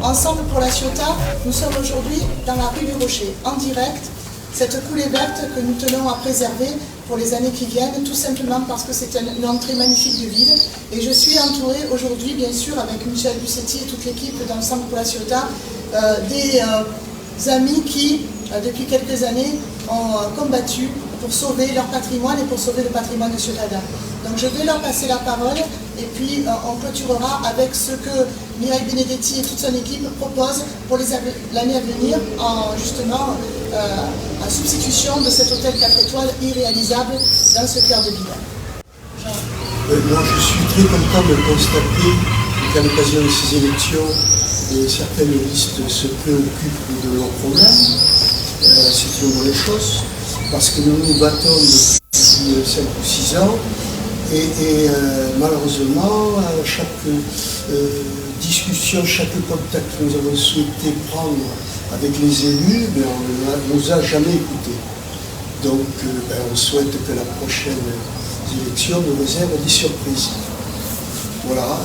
Ensemble pour la Ciotat, nous sommes aujourd'hui dans la rue du Rocher, en direct, cette coulée verte que nous tenons à préserver pour les années qui viennent, tout simplement parce que c'est une entrée magnifique de ville. Et je suis entourée aujourd'hui, bien sûr, avec Michel Bussetti et toute l'équipe d'Ensemble pour la Ciotat, des amis qui, depuis quelques années, ont combattu pour sauver leur patrimoine et pour sauver le patrimoine de Ciotat. Donc je vais leur passer la parole et puis on clôturera avec ce que Mireille Benedetti et toute son équipe proposent pour l'année à venir en justement en substitution de cet hôtel 4 étoiles irréalisable dans ce cœur de ville. Moi je suis très content de constater qu'à l'occasion de ces élections, certaines listes se préoccupent de leurs problèmes. C'est une bonne chose parce que nous nous battons depuis 5 ou 6 ans. Et malheureusement, à chaque discussion, chaque contact que nous avons souhaité prendre avec les élus, on ne nous a jamais écoutés. Donc on souhaite que la prochaine élection nous réserve des surprises. Voilà,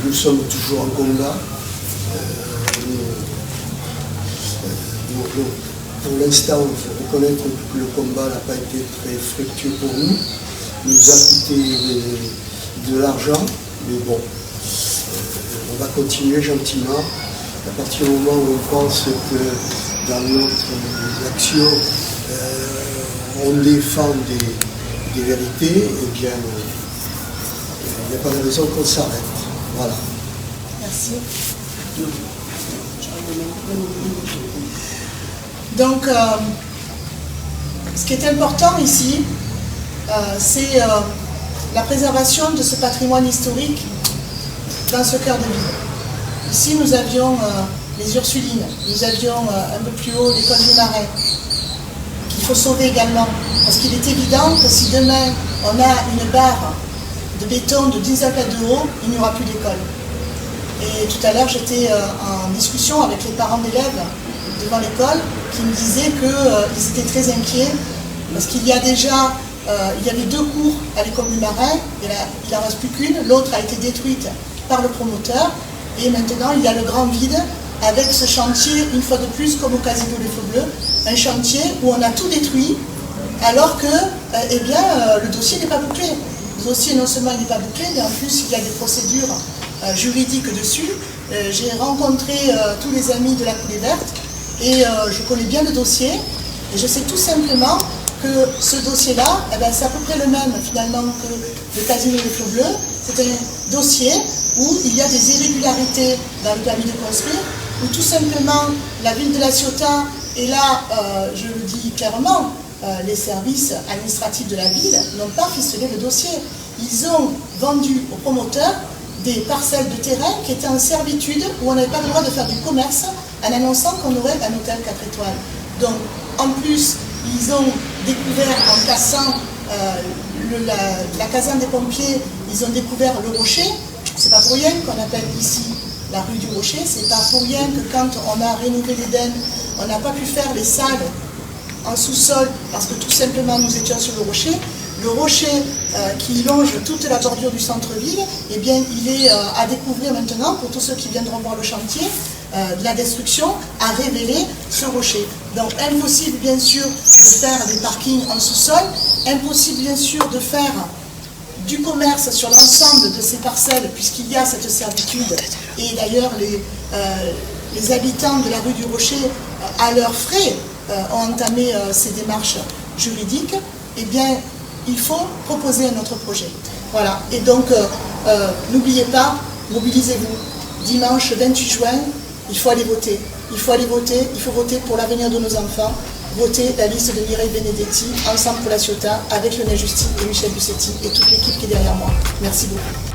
nous sommes toujours en combat. Pour l'instant, il faut reconnaître que le combat n'a pas été très fructueux pour nous. Il nous a coûté de l'argent, mais bon, on va continuer gentiment. À partir du moment où on pense que dans notre action, on défend des vérités, eh bien, il n'y a pas de raison qu'on s'arrête. Voilà. Merci. Donc, ce qui est important ici, c'est la préservation de ce patrimoine historique dans ce cœur de ville. Ici, nous avions les Ursulines, nous avions un peu plus haut l'école des Marais, qu'il faut sauver également. Parce qu'il est évident que si demain, on a une barre de béton de 10 mètres de haut, il n'y aura plus d'école. Et tout à l'heure, j'étais en discussion avec les parents d'élèves devant l'école qui me disaient qu'ils étaient très inquiets parce qu'il y a déjà, il y avait 2 cours à l'école du Marais, il n'en reste plus qu'une, l'autre a été détruite par le promoteur et maintenant il y a le grand vide avec ce chantier, une fois de plus comme au Casino des Feux Bleus, un chantier où on a tout détruit alors que le dossier n'est pas bouclé. Le dossier non seulement n'est pas bouclé mais en plus il y a des procédures juridiques dessus. J'ai rencontré tous les amis de la Coulée Verte et je connais bien le dossier et je sais tout simplement que ce dossier-là, c'est à peu près le même finalement que le Casino des Feux Bleus. C'est un dossier où il y a des irrégularités dans le permis de construire, où tout simplement la ville de la Ciotat, et là je le dis clairement, les services administratifs de la ville n'ont pas ficelé le dossier. Ils ont vendu aux promoteurs des parcelles de terrain qui étaient en servitude, où on n'avait pas le droit de faire du commerce en annonçant qu'on aurait un hôtel 4 étoiles. Donc, en plus, ils ont découvert, en cassant la caserne des pompiers, ils ont découvert le rocher. C'est pas pour rien qu'on appelle ici la rue du Rocher, c'est pas pour rien que quand on a rénové l'Éden, on n'a pas pu faire les salles en sous-sol, parce que tout simplement nous étions sur le rocher. Le rocher qui longe toute la bordure du centre-ville, eh bien, il est à découvrir maintenant pour tous ceux qui viendront voir le chantier de la destruction, à révéler ce rocher. Donc impossible bien sûr de faire des parkings en sous-sol, impossible bien sûr de faire du commerce sur l'ensemble de ces parcelles puisqu'il y a cette servitude. Et d'ailleurs les habitants de la rue du Rocher, à leurs frais, ont entamé ces démarches juridiques. Eh bien, il faut proposer un autre projet. Voilà, et donc n'oubliez pas, mobilisez-vous. Dimanche 28 juin, il faut aller voter. Il faut aller voter, il faut voter pour l'avenir de nos enfants. Voter la liste de Mireille Benedetti, Ensemble pour la Ciotat, avec Lionel Justi et Michel Bussetti et toute l'équipe qui est derrière moi. Merci beaucoup.